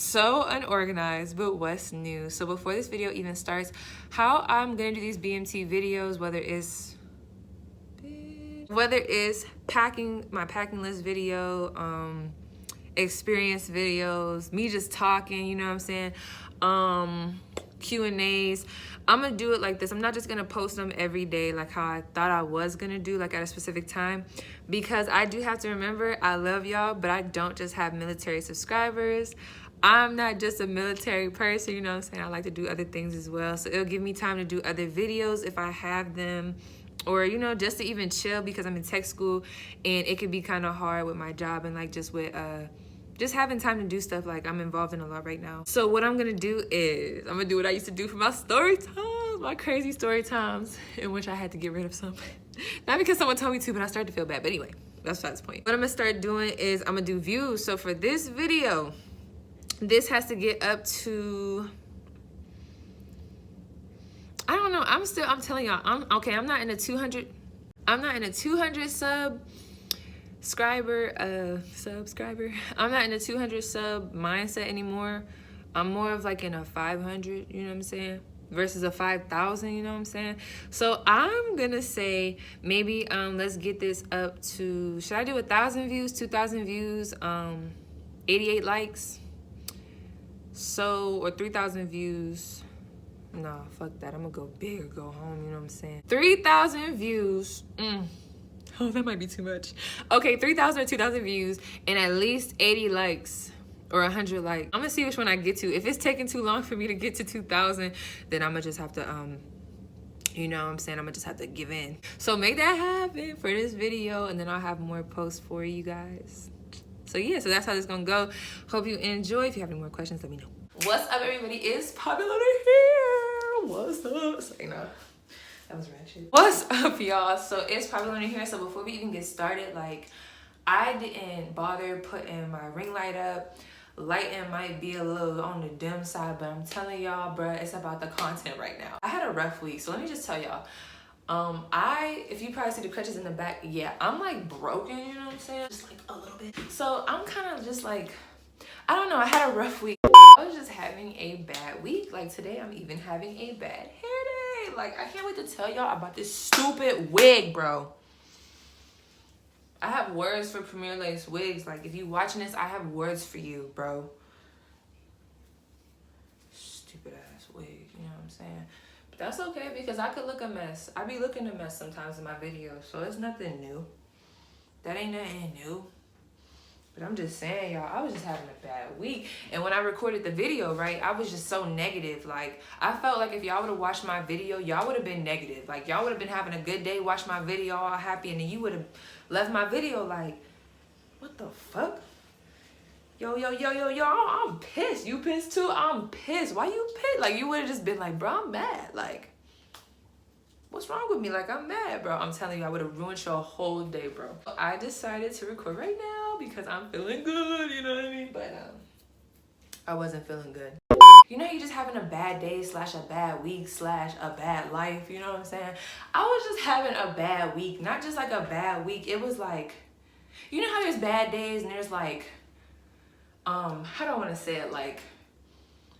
So unorganized, but what's new? So before this video even starts, how I'm gonna do these BMT videos, whether it's packing, my packing list video, experience videos, me just talking, you know what I'm saying, Q&As. I'm gonna do it like this. I'm not just gonna post them every day like how I thought I was gonna do, like at a specific time, because I do have to remember I love y'all, but I don't just have military subscribers. I'm not just a military person, you know what I'm saying? I like to do other things as well. So it'll give me time to do other videos if I have them, or, you know, just to even chill, because I'm in tech school and it can be kind of hard with my job and like just with just having time to do stuff. Like, I'm involved in a lot right now. So what I'm gonna do is I'm gonna do what I used to do for my story times, my crazy story times, in which I had to get rid of some. Not because someone told me to, but I started to feel bad. But anyway, that's the point. What I'm gonna start doing is I'm gonna do views. So for this video, this has to get up to, I don't know. I'm telling y'all, I'm not in a 200 subscriber. I'm not in a 200 sub mindset anymore. I'm more of like in a 500, you know what I'm saying? Versus a 5,000, you know what I'm saying? So I'm gonna say maybe let's get this up to, should I do 1,000 views, 2,000 views, 88 likes? So, or 3,000 views. Nah, fuck that. I'm gonna go big or go home, you know what I'm saying? 3,000 views. Oh, that might be too much. Okay, 3,000 or 2,000 views and at least 80 likes or 100 likes. I'm gonna see which one I get to. If it's taking too long for me to get to 2,000, then I'm gonna just have to, you know what I'm saying? I'm gonna just have to give in. So make that happen for this video, and then I'll have more posts for you guys. So yeah, so that's how this is gonna go. Hope you enjoy. If you have any more questions, let me know. What's up, everybody? It's PopularLoner here. What's up? Say no. That was ratchet. What's up, y'all? So it's PopularLoner here. So before we even get started, like, I didn't bother putting my ring light up. Lighting might be a little on the dim side, but I'm telling y'all, bruh, it's about the content right now. I had a rough week, so let me just tell y'all. If you probably see the crutches in the back, yeah, I'm like broken, you know what I'm saying? Just like a little bit. So I'm kind of just like, I don't know, I had a rough week. I was just having a bad week. Like today, I'm even having a bad hair day. Like, I can't wait to tell y'all about this stupid wig, bro. I have words for Premier Lace wigs. Like, if you watching this, I have words for you, bro. Stupid ass wig, you know what I'm saying? But that's okay, because I could look a mess. I be looking a mess sometimes in my videos, so it's nothing new. That ain't nothing new. But I'm just saying, y'all, I was just having a bad week. And when I recorded the video, right, I was just so negative. Like, I felt like if y'all would have watched my video, y'all would have been negative. Like, y'all would have been having a good day, watched my video all happy, and then you would have left my video like, what the fuck? Yo, I'm pissed. You pissed too? I'm pissed. Why you pissed? Like, you would have just been like, bro, I'm mad. Like, what's wrong with me? Like, I'm mad, bro. I'm telling you, I would have ruined your whole day, bro. I decided to record right now because I'm feeling good, you know what I mean? But I wasn't feeling good. You know, you're just having a bad day slash a bad week slash a bad life, you know what I'm saying? I was just having a bad week. Not just like a bad week. It was like, you know how there's bad days and there's like, how do I want to say it? Like,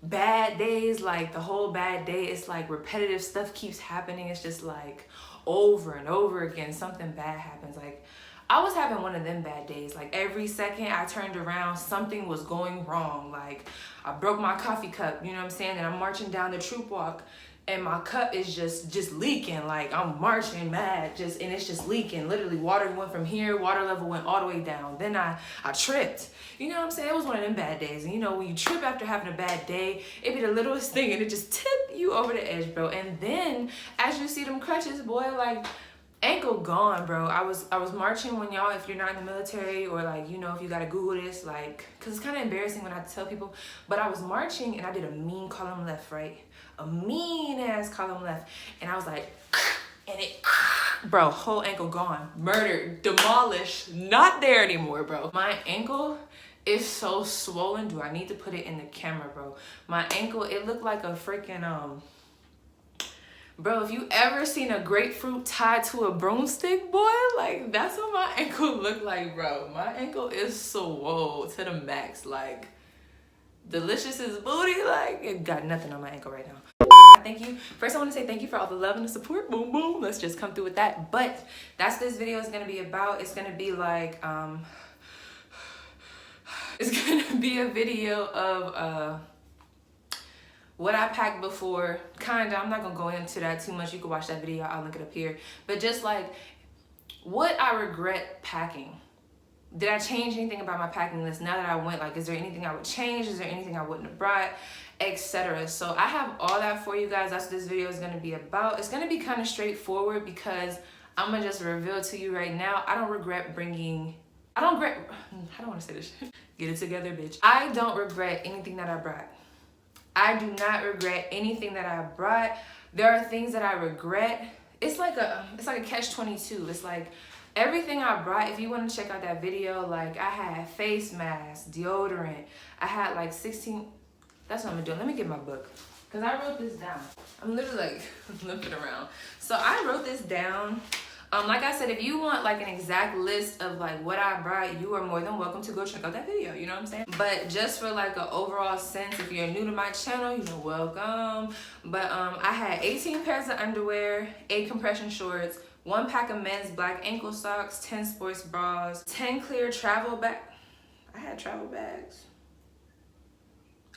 bad days, like the whole bad day, it's like repetitive stuff keeps happening. It's just like over and over again, something bad happens. Like, I was having one of them bad days. Like, every second I turned around, something was going wrong. Like, I broke my coffee cup, you know what I'm saying? And I'm marching down the troop walk and my cup is just leaking. Like, I'm marching mad, and it's just leaking. Literally, water went from here, water level went all the way down. Then I tripped. You know what I'm saying? It was one of them bad days. And you know, when you trip after having a bad day, it be the littlest thing and it just tip you over the edge, bro. And then, as you see them crutches, boy, like, ankle gone, bro. I was marching when y'all, if you're not in the military, or like, you know, if you gotta Google this, like, cause it's kind of embarrassing when I tell people, but I was marching and I did a mean column left, right? A mean ass column left. And I was like, and it, bro, whole ankle gone, murdered, demolished, not there anymore, bro. My ankle is so swollen. Do I need to put it in the camera, bro? My ankle, it looked like a freaking, bro, if you ever seen a grapefruit tied to a broomstick, boy, like, that's what my ankle looked like, bro. My ankle is swole to the max. Like, delicious as booty. Like, it got nothing on my ankle right now. Thank you. First, I want to say thank you for all the love and the support. Boom, boom. Let's just come through with that. But that's what this video is going to be about. It's going to be like, it's going to be a video of what I packed before. Kinda. I'm not going to go into that too much. You can watch that video. I'll link it up here. But just like what I regret packing. Did I change anything about my packing list now that I went? Like, is there anything I would change? Is there anything I wouldn't have brought? Etc. So I have all that for you guys. That's what this video is going to be about. It's going to be kind of straightforward because I'm going to just reveal to you right now. I don't regret bringing... I don't want to say this shit. Get it together, bitch. I don't regret anything that I brought. I do not regret anything that I brought. There are things that I regret. It's like a catch-22. It's like everything I brought, if you want to check out that video, like I had face masks, deodorant. I had like 16... That's what I'm gonna do. Let me get my book. Because I wrote this down. I'm literally like looking around. So I wrote this down. Like I said, if you want like an exact list of like what I brought, you are more than welcome to go check out that video. You know what I'm saying? But just for like an overall sense, if you're new to my channel, you're welcome. But I had 18 pairs of underwear, 8 compression shorts, 1 pack of men's black ankle socks, 10 sports bras, 10 clear travel bags. I had travel bags.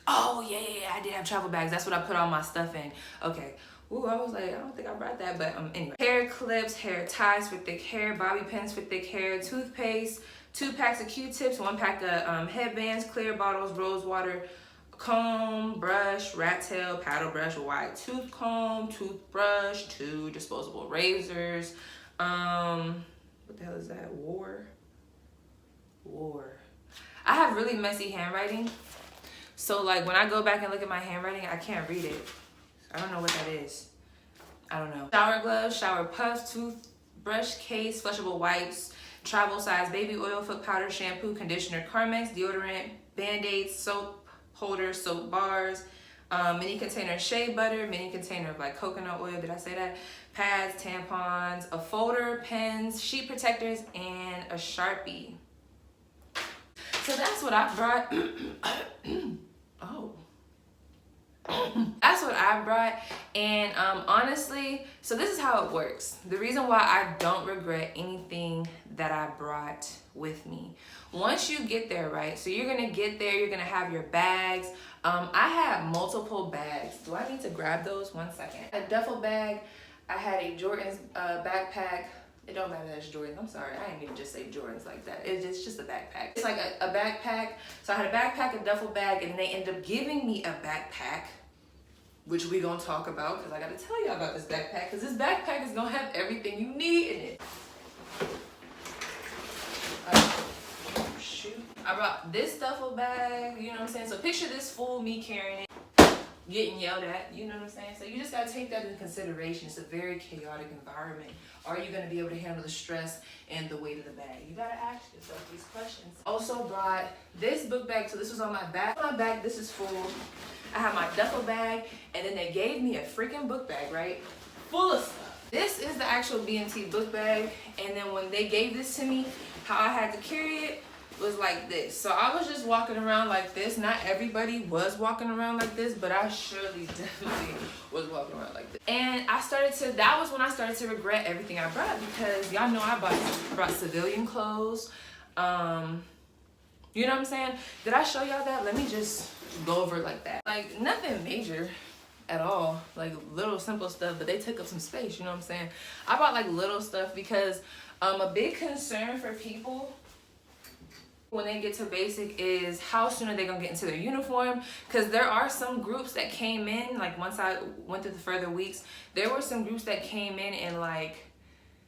Oh, yeah, I did have travel bags. That's what I put all my stuff in. Okay. Ooh, I was like, I don't think I brought that, but anyway. Hair clips, hair ties for thick hair, bobby pins for thick hair, toothpaste, 2 packs of Q-tips, 1 pack of headbands, clear bottles, rose water, comb, brush, rat tail, paddle brush, wide tooth comb, toothbrush, 2 disposable razors. What the hell is that? War. I have really messy handwriting. So like when I go back and look at my handwriting, I can't read it. I don't know what that is. I don't know. Shower gloves, shower puffs, toothbrush case, flushable wipes, travel size baby oil, foot powder, shampoo, conditioner, Carmex, deodorant, Band-Aids, soap holder, soap bars, mini container shea butter, mini container of like coconut oil, did I say that? Pads, tampons, a folder, pens, sheet protectors, and a Sharpie. So that's what I brought. Oh. That's what I brought. And honestly, so this is how it works. The reason why I don't regret anything that I brought with me. Once you get there, right? So you're gonna get there, you're gonna have your bags. I had multiple bags. Do I need to grab those? 1 second. A duffel bag. I had a Jordan's backpack. It don't matter that it's Jordans. I'm sorry, I didn't even just say Jordans like that. It's just a backpack. It's like a backpack. So I had a backpack, a duffel bag, and they ended up giving me a backpack, which we gonna talk about because I gotta tell y'all about this backpack because this backpack is gonna have everything you need in it. Shoot. I brought this duffel bag, you know what I'm saying? So picture this fool, me carrying it, getting yelled at, you know what I'm saying? So you just gotta take that into consideration. It's a very chaotic environment. Are you gonna be able to handle the stress and the weight of the bag? You gotta ask yourself these questions. Also brought this book bag. So this was on my back. On my back, this is full. I have my duffel bag, and then they gave me a freaking book bag, right? Full of stuff. This is the actual B&T book bag, and then when they gave this to me, how I had to carry it was like this. So I was just walking around like this. Not everybody was walking around like this, but I surely definitely was walking around like this. And that was when I started to regret everything I brought because y'all know I brought civilian clothes. You know what I'm saying? Did I show y'all that? Let me just go over it like that. Like nothing major at all, like little simple stuff, but they took up some space, you know what I'm saying? I bought like little stuff because a big concern for people when they get to basic is how soon are they gonna get into their uniform, because there are some groups that came in, like once I went through the further weeks, there were some groups that came in and like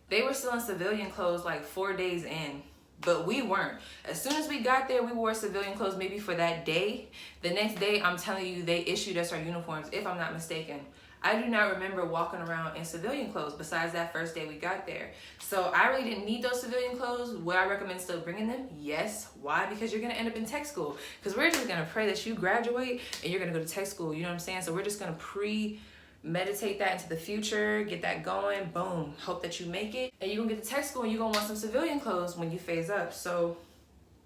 they were still in civilian clothes like 4 days in. But we weren't. As soon as we got there, we wore civilian clothes maybe for that day. The next day, I'm telling you, they issued us our uniforms, if I'm not mistaken. I do not remember walking around in civilian clothes besides that first day we got there. So I really didn't need those civilian clothes. Would I recommend still bringing them? Yes. Why? Because you're going to end up in tech school. Because we're just going to pray that you graduate and you're going to go to tech school. You know what I'm saying? So we're just going to meditate that into the future, get that going, boom, hope that you make it. And you're gonna get to tech school and you're gonna want some civilian clothes when you phase up. So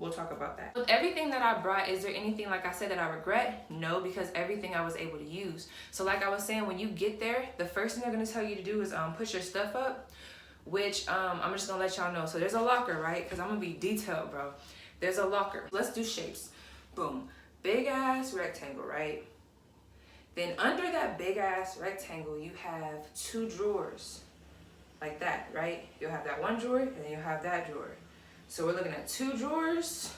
we'll talk about that. With everything that I brought, is there anything, like I said, that I regret? No, because everything I was able to use. So like I was saying, when you get there, the first thing they're gonna tell you to do is put your stuff up, which I'm just gonna let y'all know. So there's a locker, right? Because I'm gonna be detailed, bro. There's a locker. Let's do shapes. Boom. Big ass rectangle, right? Then under that big ass rectangle, you have 2 drawers. Like that, right? You'll have that one drawer and then you'll have that drawer. So we're looking at 2 drawers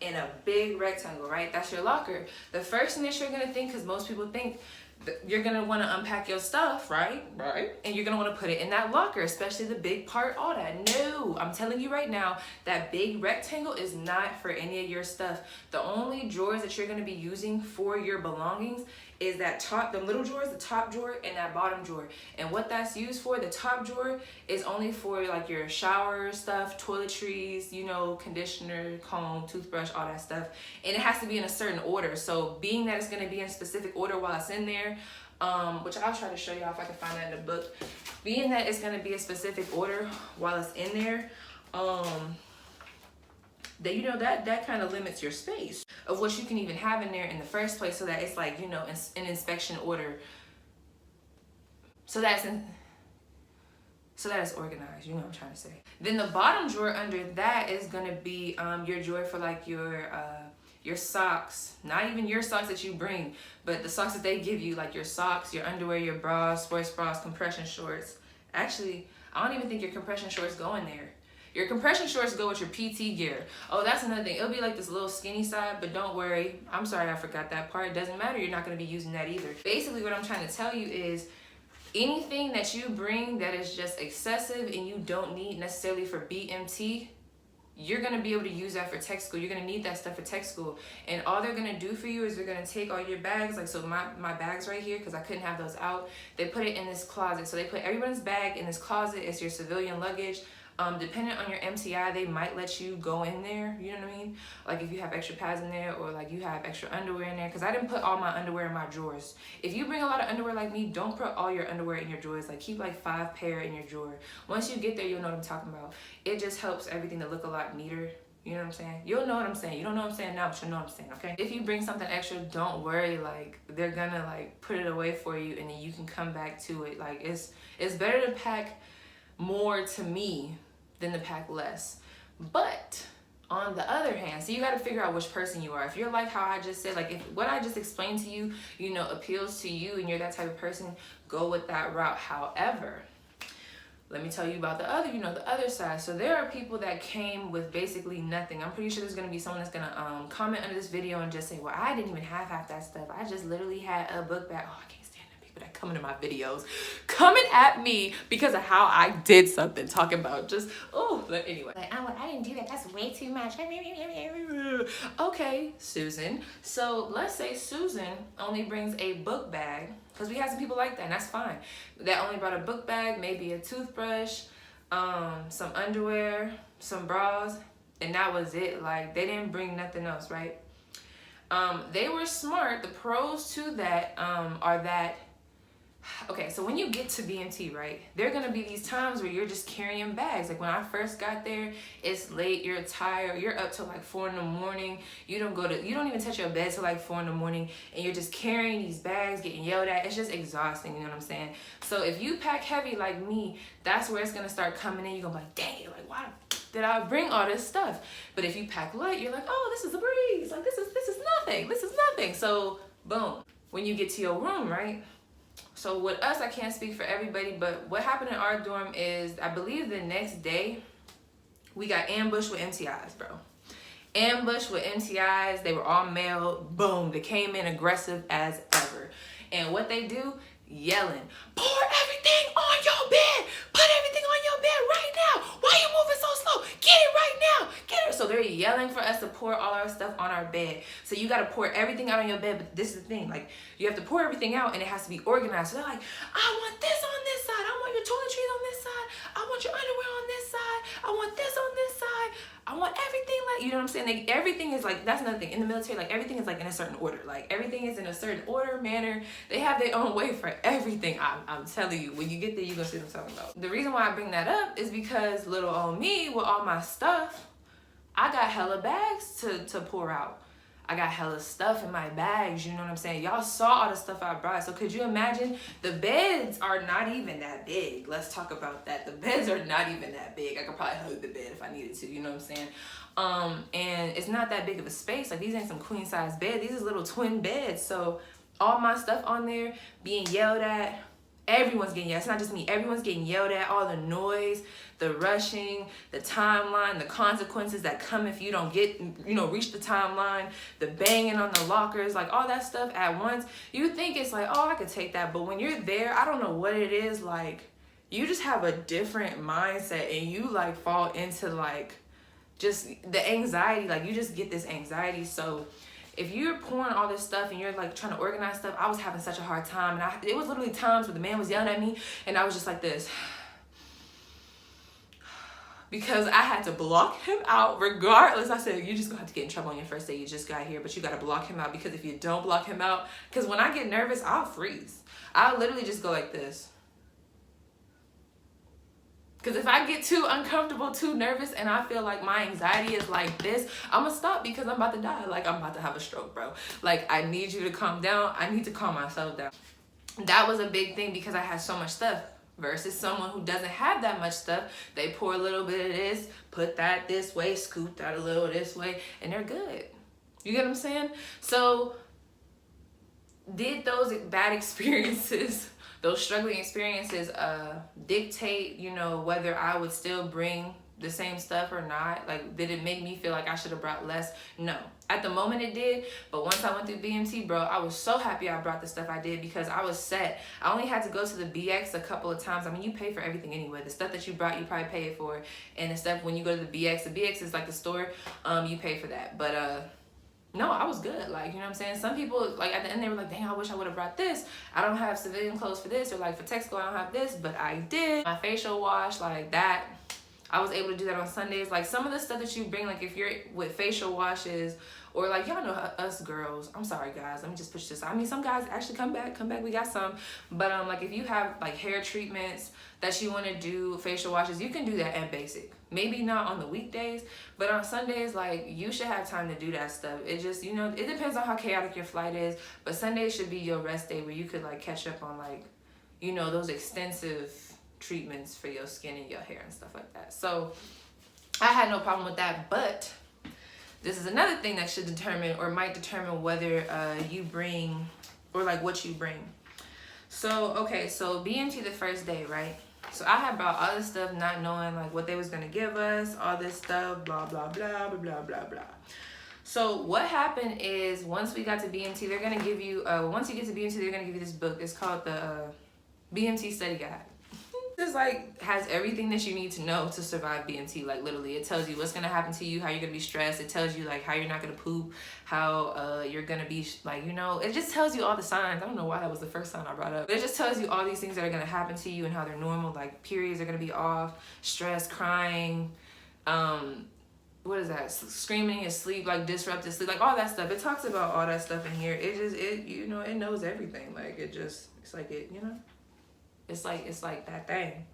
in a big rectangle, right? That's your locker. The first thing that you're gonna think, because most people think you're gonna want to unpack your stuff, right? And you're gonna want to put it in that locker, especially the big part, all that. No, I'm telling you right now, that big rectangle is not for any of your stuff. The only drawers that you're gonna be using for your belongings is that top, the little drawers, the top drawer and that bottom drawer. And what that's used for, the top drawer is only for like your shower stuff, toiletries, you know, conditioner, comb, toothbrush, all that stuff. And it has to be in a certain order. So being that it's gonna be in specific order while it's in there, which I'll try to show y'all if I can find that in the book. Being that it's gonna be a specific order while it's in there, that, you know, that kind of limits your space of what you can even have in there in the first place, so that it's like, you know, in inspection order, so that it's organized, you know what I'm trying to say. Then the bottom drawer under that is gonna be your drawer for like your socks, not even your socks that you bring, but the socks that they give you, like your socks, your underwear, your bras, sports bras, compression shorts. Actually, I don't even think your compression shorts go in there. Your compression shorts go with your PT gear. Oh, that's another thing. It'll be like this little skinny side, but don't worry. I'm sorry I forgot that part. It doesn't matter. You're not going to be using that either. Basically, what I'm trying to tell you is anything that you bring that is just excessive and you don't need necessarily for BMT, you're going to be able to use that for tech school. You're going to need that stuff for tech school. And all they're going to do for you is they're going to take all your bags. Like, so my bags right here, because I couldn't have those out, they put it in this closet. So they put everyone's bag in this closet. It's your civilian luggage. Depending on your MTI, they might let you go in there, you know what I mean? Like if you have extra pads in there, or like you have extra underwear in there, because I didn't put all my underwear in my drawers. If you bring a lot of underwear like me, don't put all your underwear in your drawers. Like keep like 5 pair in your drawer. Once you get there, you'll know what I'm talking about. It just helps everything to look a lot neater. You know what I'm saying? You'll know what I'm saying. You don't know what I'm saying now, but you know what I'm saying, okay? If you bring something extra, don't worry. Like they're gonna like put it away for you, and then you can come back to it. Like it's better to pack more, to me, than to pack less. But on the other hand, so you got to figure out which person you are. If you're like how I just said, like if what I just explained to you, you know, appeals to you and you're that type of person, go with that route. However, let me tell you about the other, you know, the other side. So there are people that came with basically nothing. I'm pretty sure there's going to be someone that's going to comment under this video and just say, well, I didn't even have half that stuff. I just literally had a book bag. Oh, I can't stand them people that come into my videos coming at me because of how I did something, talking about just, oh, but anyway. Like, I didn't do that. That's way too much. Okay, Susan. So let's say Susan only brings a book bag, because we have some people like that, and that's fine. That only brought a book bag, maybe a toothbrush, some underwear, some bras, and that was it. Like, they didn't bring nothing else, right? They were smart. The pros to that are that, okay, so when you get to BMT, right, there are going to be these times where you're just carrying bags. Like when I first got there, it's late, you're tired, you're up till like 4 in the morning. You don't even touch your bed till like 4 in the morning, and you're just carrying these bags, getting yelled at. It's just exhausting, you know what I'm saying? So if you pack heavy like me, that's where it's going to start coming in. You're going to be like, dang it, like why did I bring all this stuff? But if you pack light, you're like, oh, this is a breeze. Like this is nothing. This is nothing. So boom, when you get to your room, right? So with us, I can't speak for everybody, but what happened in our dorm is, I believe the next day, we got ambushed with MTIs, bro. Ambushed with MTIs. They were all male. Boom. They came in aggressive as ever. And what they do, yelling, pour everything on your bed. Put everything on your bed right now. Why are you moving so slow? Get it right now. Get it. So they're yelling for us to pour all our stuff on our bed. So you got to pour everything out on your bed. But this is the thing. Like, you have to pour everything out, and it has to be organized. So they're like, I want this on this side. I want your toiletries on this side. I want your underwear on this side. I want this on this side. I want everything, like, you know what I'm saying? Like, everything is like, that's another thing. In the military, like, everything is like in a certain order. Like, everything is in a certain order, manner. They have their own way for everything. I'm telling you, when you get there, you're going to see what I'm talking about. The reason why I bring that up is because little old me with all my stuff I got hella bags to pour out. I got hella stuff in my bags, you know what I'm saying? Y'all saw all the stuff I brought. So could you imagine? The beds are not even that big. Let's talk about that. The beds are not even that big. I could probably hug the bed if I needed to, you know what I'm saying? And it's not that big of a space. Like, these ain't some queen size bed. These is little twin beds. So all my stuff on there being yelled at. Everyone's getting yelled at. It's not just me. Everyone's getting yelled at. All the noise, the rushing, the timeline, the consequences that come if you don't get, reach the timeline, the banging on the lockers, like all that stuff at once. You think it's like, oh, I could take that. But when you're there, I don't know what it is. Like, you just have a different mindset and you like fall into like just the anxiety. Like, you just get this anxiety. So if you're pouring all this stuff and you're like trying to organize stuff, I was having such a hard time. And it was literally times where the man was yelling at me and I was just like this. Because I had to block him out regardless. I said, you just gonna have to get in trouble on your first day. You just got here, but you gotta block him out, because if you don't block him out, because when I get nervous, I'll freeze. I'll literally just go like this. Because if I get too uncomfortable, too nervous, and I feel like my anxiety is like this, I'm gonna stop because I'm about to die. Like, I'm about to have a stroke, bro. Like, I need you to calm down. I need to calm myself down. That was a big thing because I had so much stuff. Versus someone who doesn't have that much stuff. They pour a little bit of this, put that this way, scoop that a little this way, and they're good. You get what I'm saying? So, did those bad experiences, those struggling experiences, dictate, whether I would still bring the same stuff or not? Like, did it make me feel like I should have brought less? No. At the moment it did, but once I went through BMT, bro, I was so happy I brought the stuff I did because I was set. I only had to go to the BX a couple of times. I mean, you pay for everything anyway. The stuff that you brought, you probably pay it for. And the stuff when you go to the BX is like the store, you pay for that. But no, I was good. Like, you know what I'm saying? Some people, like, at the end, they were like, dang, I wish I would have brought this. I don't have civilian clothes for this. Or like for Texaco, I don't have this, but I did. My facial wash, like that. I was able to do that on Sundays. Like, some of the stuff that you bring, like if you're with facial washes, or like, y'all know us girls, I'm sorry guys, let me just push this. I mean, some guys actually come back, we got some. But like, if you have like hair treatments that you want to do, facial washes, you can do that at basic. Maybe not on the weekdays, but on Sundays, like, you should have time to do that stuff. It just, it depends on how chaotic your flight is, but Sundays should be your rest day where you could like catch up on like, those extensive treatments for your skin and your hair and stuff like that. So I had no problem with that, but this is another thing that should determine or might determine whether you bring or like what you bring. So, okay, so BMT the first day, right? So I had brought all this stuff not knowing like what they was gonna give us, all this stuff, blah, blah, blah, blah, blah, blah, blah. So what happened is once we got to BMT, they're gonna give you, once you get to BMT, they're gonna give you this book. It's called the BMT Study Guide. This like has everything that you need to know to survive BMT. Like, literally, it tells you what's gonna happen to you, how you're gonna be stressed. It tells you like how you're not gonna poop, how you're gonna be like, it just tells you all the signs. I don't know why that was the first sign I brought up. It just tells you all these things that are gonna happen to you and how they're normal. Like, periods are gonna be off, stress, crying, what is that? Screaming in sleep, like disrupted sleep, like all that stuff. It talks about all that stuff in here. It just, it knows everything. Like, it's like it, It's like that thing.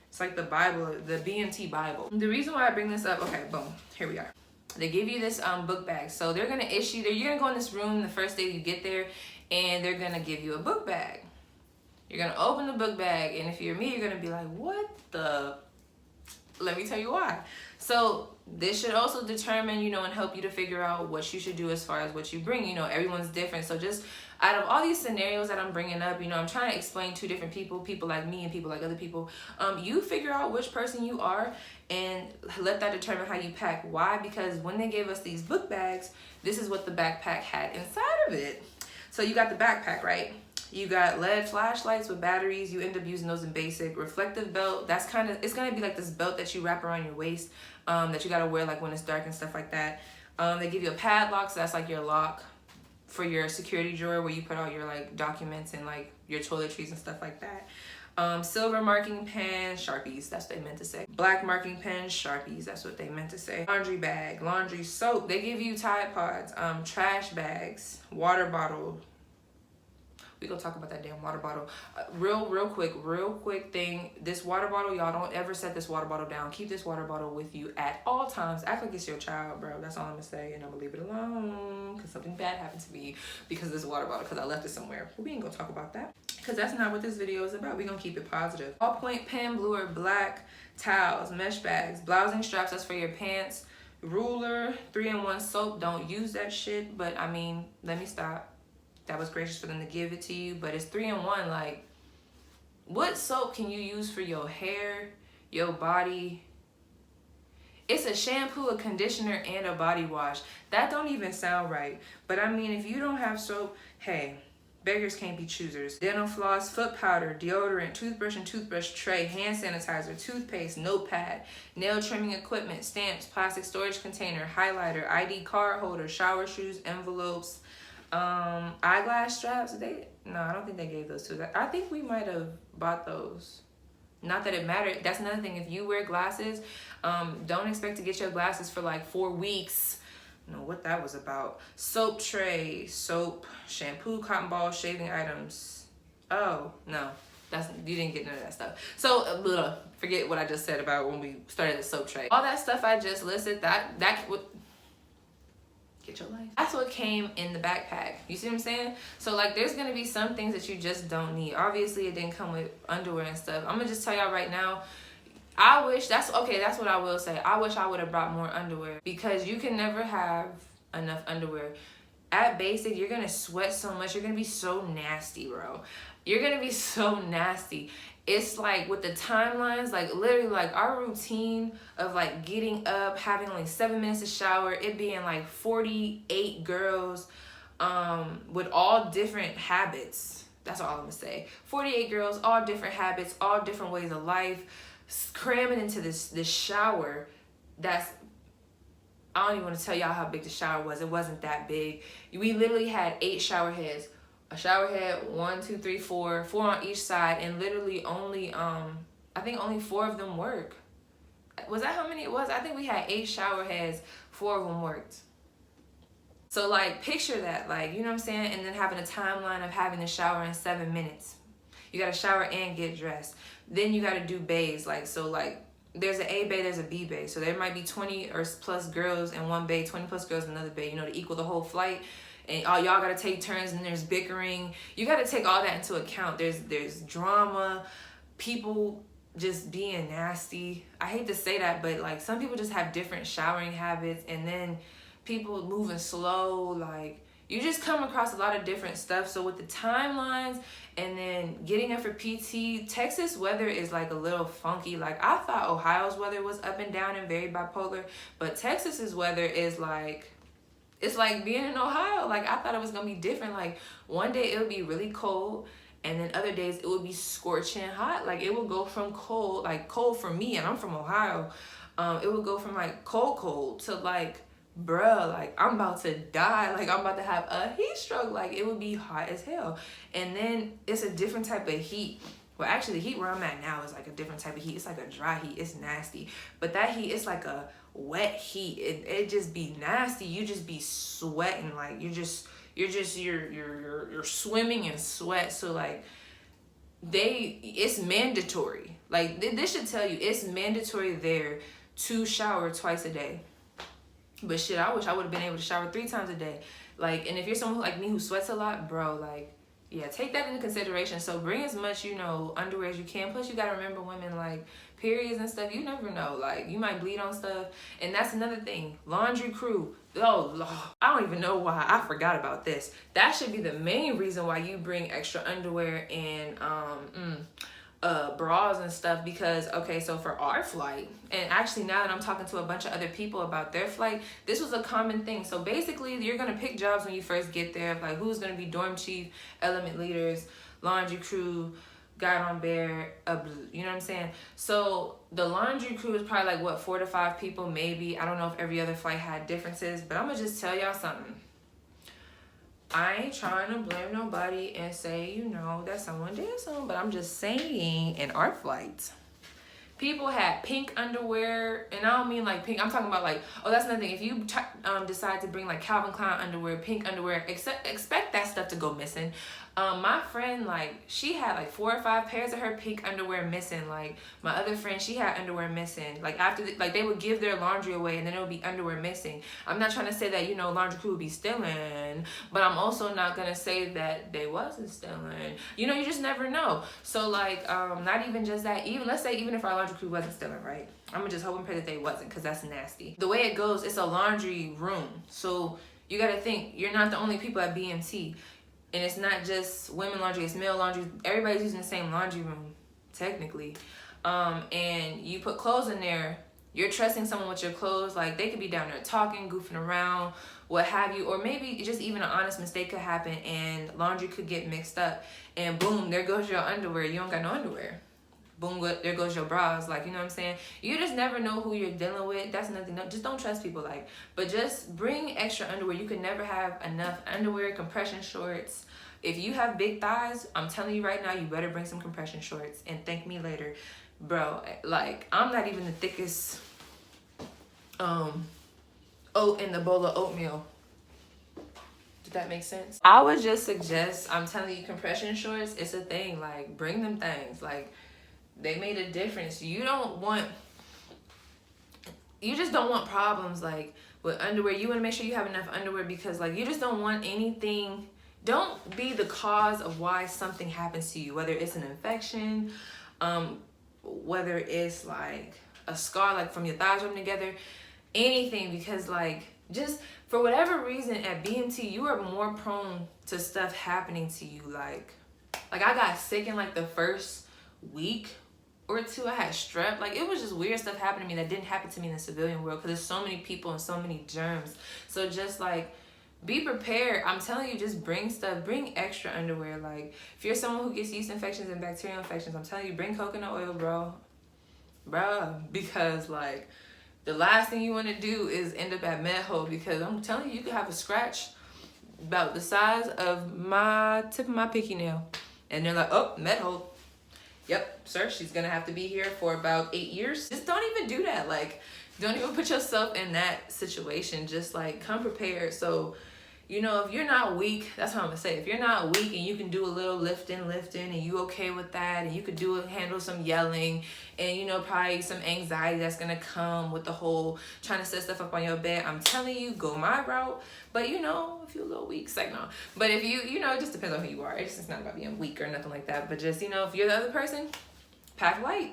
It's like the Bible, the BMT Bible. The reason why I bring this up, okay, boom, here we are. They give you this book bag. So they're gonna you're gonna go in this room the first day you get there, and they're gonna give you a book bag. You're gonna open the book bag, and if you're me, you're gonna be like, what the? Let me tell you why. So this should also determine, and help you to figure out what you should do as far as what you bring. Everyone's different. So just out of all these scenarios that I'm bringing up, I'm trying to explain two different people like me and people like other people. You figure out which person you are and let that determine how you pack. Why? Because when they gave us these book bags, this is what the backpack had inside of it. So you got the backpack, right? You got LED flashlights with batteries. You end up using those in basic. Reflective belt. That's it's gonna be like this belt that you wrap around your waist, that you gotta wear like when it's dark and stuff like that. They give you a padlock, so that's like your lock for your security drawer where you put all your like documents and like your toiletries and stuff like that. Silver marking pen, Sharpies, that's what they meant to say. Black marking pen, Sharpies, that's what they meant to say. Laundry bag, laundry soap. They give you Tide Pods, trash bags, water bottle. We gonna talk about that damn water bottle. Real quick thing. This water bottle, y'all don't ever set this water bottle down. Keep this water bottle with you at all times. Act like it's your child, bro. That's all I'm gonna say, and I'm gonna leave it alone because something bad happened to me because of this water bottle because I left it somewhere. But we ain't gonna talk about that because that's not what this video is about. We gonna keep it positive. Ballpoint pen, blue or black, towels, mesh bags, blousing straps. That's for your pants. Ruler, 3-in-1 soap. Don't use that shit. But I mean, let me stop. That was gracious for them to give it to you, but it's 3-in-1. Like, what soap can you use for your hair, your body? It's a shampoo, a conditioner, and a body wash. That don't even sound right. But I mean, if you don't have soap, hey, beggars can't be choosers. Dental floss, foot powder, deodorant, toothbrush and toothbrush tray, hand sanitizer, toothpaste, notepad, nail trimming equipment, stamps, plastic storage container, highlighter, ID card holder, shower shoes, envelopes, eyeglass straps. No, I don't think they gave those to us. I think we might have bought those. Not that it mattered. That's another thing. If you wear glasses, don't expect to get your glasses for like 4 weeks. Know what that was about. Soap tray, soap, shampoo, cotton balls, shaving items. Oh no, you didn't get none of that stuff. So forget what I just said about when we started the soap tray. All that stuff I just listed, that would get your life. That's what came in the backpack. You see what I'm saying? So like, there's gonna be some things that you just don't need. Obviously, it didn't come with underwear and stuff. I'm gonna just tell y'all right now. I wish, that's what I will say. I wish I would have brought more underwear because you can never have enough underwear. At basic, you're going to sweat so much. You're going to be so nasty, bro. You're going to be so nasty. It's like with the timelines, like literally like our routine of like getting up, having only 7 minutes to shower, it being like 48 girls with all different habits. That's all I'm going to say. 48 girls, all different habits, all different ways of life. Cramming into this shower. I don't even want to tell y'all how big the shower was. It wasn't that big. We literally had 8 shower heads. A shower head, 1, 2, 3, 4 on each side, and literally only I think only 4 of them work. Was that how many it was? I think we had 8 shower heads, 4 of them worked. So like, picture that, like, you know what I'm saying? And then having a timeline of having to shower in 7 minutes. You gotta shower and get dressed. Then you gotta do bays, like, so like, there's an A bay, there's a B bay. So there might be 20 or plus girls in one bay, 20 plus girls in another bay, you know, to equal the whole flight. And all y'all gotta take turns, and there's bickering. You gotta take all that into account. There's drama, people just being nasty. I hate to say that, but like, some people just have different showering habits, and then people moving slow, like, you just come across a lot of different stuff. So with the timelines and then getting up for PT, Texas weather is like a little funky. Like, I thought Ohio's weather was up and down and very bipolar, but Texas's weather is like, it's like being in Ohio. Like, I thought it was gonna be different. Like, one day it would be really cold, and then other days it would be scorching hot. Like, it would go from cold, like cold for me, and I'm from Ohio. It would go from like cold to like, bruh, like, I'm about to die. Like, I'm about to have a heat stroke. Like, it would be hot as hell. And then it's a different type of heat. Well, actually, the heat where I'm at now is like a different type of heat. It's like a dry heat. It's nasty. But that heat, it's like a wet heat. It just be nasty. You just be sweating. Like, you're swimming in sweat. So like, it's mandatory. Like, this should tell you it's mandatory there to shower twice a day. But shit, I wish I would have been able to shower 3 times a day. Like, and if you're someone like me who sweats a lot, bro, like, yeah, take that into consideration. So bring as much, you know, underwear as you can. Plus, you gotta remember, women, like, periods and stuff, you never know. Like, you might bleed on stuff. And that's another thing. Laundry crew. Oh, I don't even know why I forgot about this. That should be the main reason why you bring extra underwear and bras and stuff, because okay, so for our flight, and actually now that I'm talking to a bunch of other people about their flight, this was a common thing. So basically, you're gonna pick jobs when you first get there, like who's gonna be dorm chief, element leaders, laundry crew, guide on bear, you know what I'm saying? So the laundry crew is probably like what, 4 to 5 people maybe. I don't know if every other flight had differences, but I'm gonna just tell y'all something. I ain't trying to blame nobody and say, you know, that someone did something, but I'm just saying, in our flight, People had pink underwear, and I don't mean like pink. I'm talking about like, oh, that's another thing. If you decide to bring like Calvin Klein underwear, pink underwear, expect that stuff to go missing. My friend, like, she had like 4 or 5 pairs of her pink underwear missing. Like, my other friend, she had underwear missing. Like, after like they would give their laundry away, and then it would be underwear missing. I'm not trying to say that, you know, laundry crew would be stealing, but I'm also not gonna say that they wasn't stealing. You know, you just never know. So like, not even just that. Even let's say even if our laundry crew wasn't stealing, right? I'm gonna just hope and pray that they wasn't, because that's nasty. The way it goes, it's a laundry room, so you gotta think you're not the only people at BMT. And it's not just women laundry, it's male laundry. Everybody's using the same laundry room, technically. And you put clothes in there, you're trusting someone with your clothes. Like, they could be down there talking, goofing around, what have you. Or maybe just even an honest mistake could happen and laundry could get mixed up. And boom, there goes your underwear. You don't got no underwear. Boom, there goes your bras. Like, you know what I'm saying? You just never know who you're dealing with. That's another thing. No, just don't trust people. Like, but just bring extra underwear. You can never have enough underwear, compression shorts. If you have big thighs, I'm telling you right now, you better bring some compression shorts and thank me later. Bro, like, I'm not even the thickest oat in the bowl of oatmeal. Did that make sense? I would just suggest, I'm telling you, compression shorts, it's a thing. Like, bring them things. Like, they made a difference. You just don't want problems like with underwear. You want to make sure you have enough underwear, because like, you just don't want anything. Don't be the cause of why something happens to you, whether it's an infection, whether it's like a scar, like from your thighs rubbing together, anything. Because like, just for whatever reason at BMT, you are more prone to stuff happening to you. Like I got sick in like the first week or 2. I had strep. Like, it was just weird stuff happening to me that didn't happen to me in the civilian world, because there's so many people and so many germs. So just like, be prepared. I'm telling you, just bring stuff. Bring extra underwear. Like, if you're someone who gets yeast infections and bacterial infections, I'm telling you, bring coconut oil, bro, because like, the last thing you want to do is end up at med-hole, because I'm telling you, you could have a scratch about the size of my tip of my pinky nail, and they're like, oh, med-hole. Yep, sir, she's gonna have to be here for about 8 years. Just don't even do that. Like, don't even put yourself in that situation. Just like, come prepared. So, you know, if you're not weak, that's what I'm gonna say. If you're not weak and you can do a little lifting, and you okay with that, and you could handle some yelling, and you know, probably some anxiety that's gonna come with the whole trying to set stuff up on your bed, I'm telling you, go my route. But you know, if you're a little weak, it's like no. But if you know, it just depends on who you are. It's not about being weak or nothing like that. But just, you know, if you're the other person, pack light.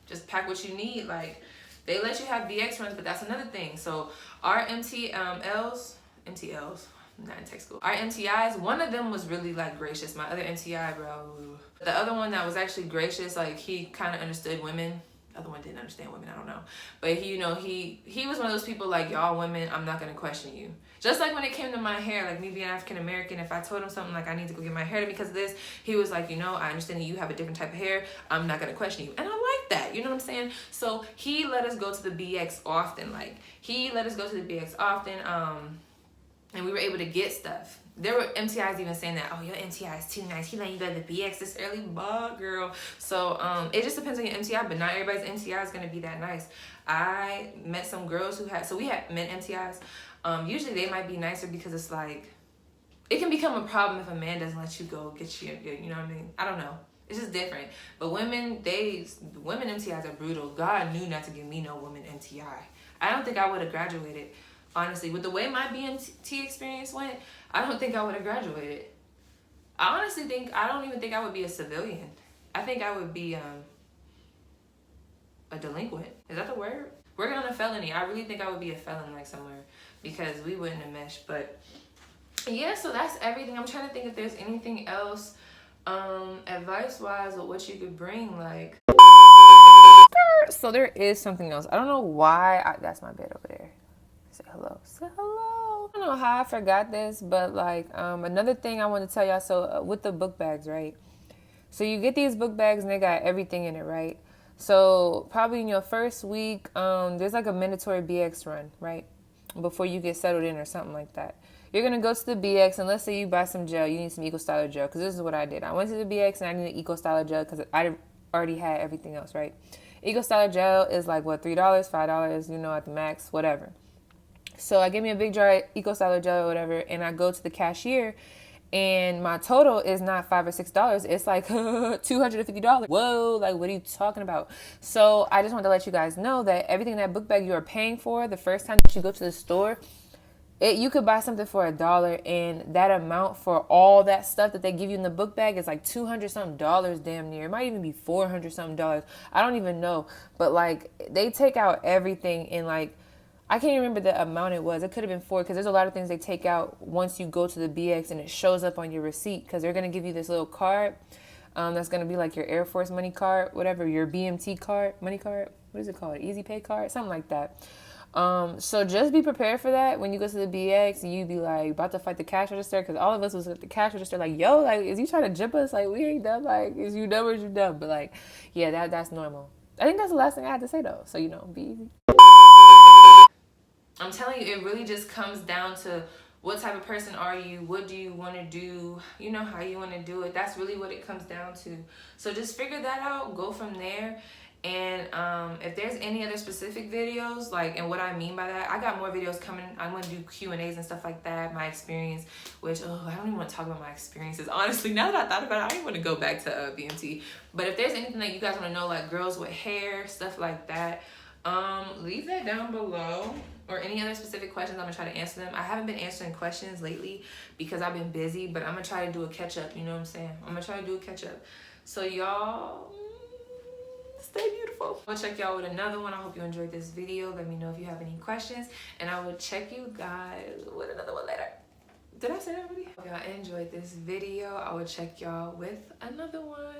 Just pack what you need. Like, they let you have BX runs, but that's another thing. So our MTLs, not in tech school. Our MTIs, one of them was really like gracious. My other MTI, bro. The other one that was actually gracious, like, he kind of understood women. The other one didn't understand women, I don't know. But he, you know, he was one of those people like, y'all women, I'm not gonna question you. Just like when it came to my hair, like me being African American, if I told him something like I need to go get my hair done because of this, he was like, you know, I understand that you have a different type of hair. I'm not gonna question you. And I like that, you know what I'm saying? So he let us go to the BX often. Like, he let us go to the BX often, and we were able to get stuff. There were MTIs even saying that, oh, your MTI is too nice. He letting you go to the BX this early, but girl. So it just depends on your MTI, but not everybody's MTI is gonna be that nice. I met some girls who had, so we had men MTIs. Usually they might be nicer, because it's like, it can become a problem if a man doesn't let you go get you, you know what I mean? I don't know. It's just different. But women MTIs are brutal. God knew not to give me no woman MTI. I don't think I would have graduated. Honestly, with the way my BMT experience went, I don't think I would have graduated. I don't even think I would be a civilian. I think I would be a delinquent. Is that the word? Working on a felony. I really think I would be a felon like somewhere, because we wouldn't have meshed. But yeah, so that's everything. I'm trying to think if there's anything else advice-wise or what you could bring, like. So there is something else. I don't know why. That's my bed over there. Say hello. Say hello. I don't know how I forgot this, but like another thing I want to tell y'all. So with the book bags, right? So you get these book bags and they got everything in it, right? So probably in your first week, there's like a mandatory BX run, right? Before you get settled in or something like that. You're going to go to the BX, and let's say you buy some gel. You need some Eco Styler gel, because this is what I did. I went to the BX and I needed Eco Styler gel because I already had everything else, right? Eco Styler gel is like what, $3, $5, you know, at the max, whatever. So I give me a big jar of Eco Styler gel or whatever, and I go to the cashier, and my total is not $5 or $6. It's like $250. Whoa, like what are you talking about? So I just wanted to let you guys know that everything in that book bag you are paying for the first time that you go to the store, you could buy something for $1, and that amount for all that stuff that they give you in the book bag is like $200 something damn near. It might even be $400 something. I don't even know, but like they take out everything in like, I can't even remember the amount it was. It could have been $4, because there's a lot of things they take out once you go to the BX and it shows up on your receipt, because they're going to give you this little card that's going to be like your Air Force money card, whatever, your BMT card, money card, what is it called? Easy Pay card, something like that. So just be prepared for that when you go to the BX and you be like about to fight the cash register, because all of us was at the cash register like, yo, like, is you trying to jump us? Like, we ain't dumb. Like, is you dumb or is you dumb? But like, yeah, that's normal. I think that's the last thing I had to say though. So, you know, be easy. I'm telling you, it really just comes down to what type of person are you? What do you want to do? You know, how you want to do it. That's really what it comes down to. So just figure that out. Go from there. And if there's any other specific videos, like, and what I mean by that, I got more videos coming. I'm going to do Q&As and stuff like that, my experience, which, I don't even want to talk about my experiences. Honestly, now that I thought about it, I don't want to go back to BMT. But if there's anything that you guys want to know, like girls with hair, stuff like that, leave that down below. Or any other specific questions, I'm going to try to answer them. I haven't been answering questions lately because I've been busy, but I'm going to try to do a catch-up, you know what I'm saying? I'm going to try to do a catch-up. So y'all, stay beautiful. I'll check y'all with another one. I hope you enjoyed this video. Let me know if you have any questions, and I will check you guys with another one later. Did I say that already? If y'all enjoyed this video, I will check y'all with another one.